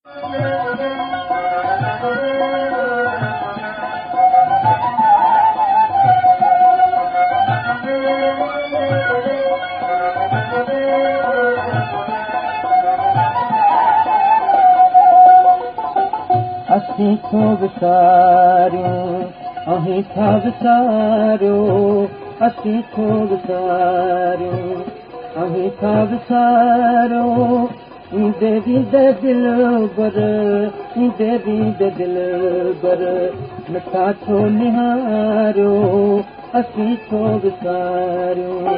असीं थो विसारियूं अहीं था विसारियो असीं थो विसारियूं अहीं था विसारियो ईंदे वींदे दिल बर ईंदे वींदे दिल बर नथा छो निहारियो असीं थो विसारियूं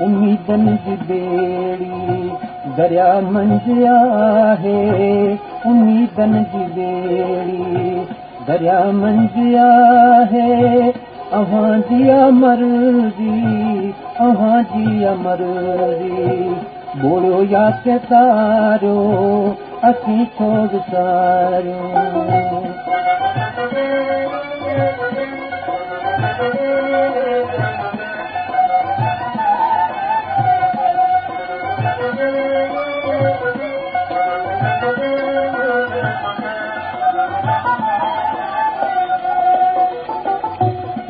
उम्मीदनि जी बेड़ी दरिया मंझि आहे उम्मीदनि जी बेड़ी दरिया मंझि आहे अव्हांजी मर्ज़ी अव्हांजी मर्ज़ी बोलो या के तारो असीं छो विसारियूं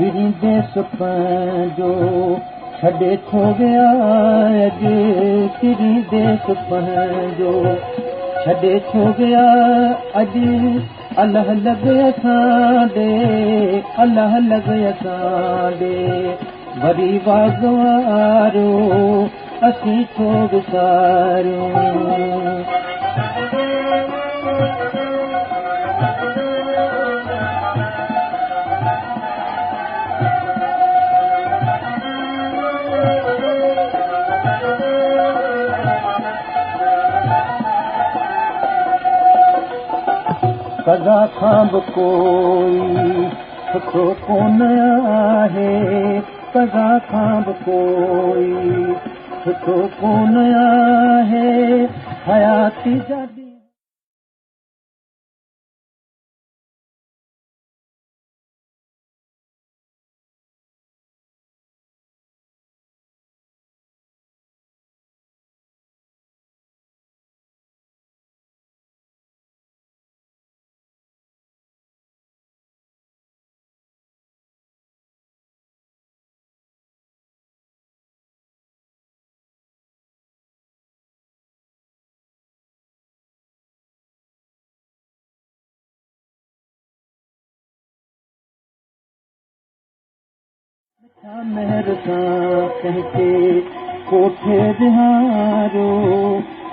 किरींदे सुपन जो छॾे थो विया अॼु किरींदे सुपन जो छॾे थो विया अॼु अलाह लॻे असां ॾे अलाह लॻे असां ॾे वरी वाॻवारो असीं थो विसारियूं कज़ा खां बि कोई सुठो कोन आहे कज़ा खां बि कोई सुठो कोन आहे हयाती जा महर सां कंहिंखे कोठे विहारो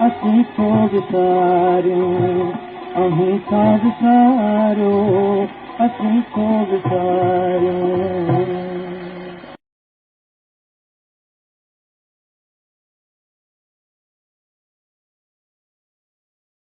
असीं थो विसारियूं अहीं था विसारो असीं थो विसारियूं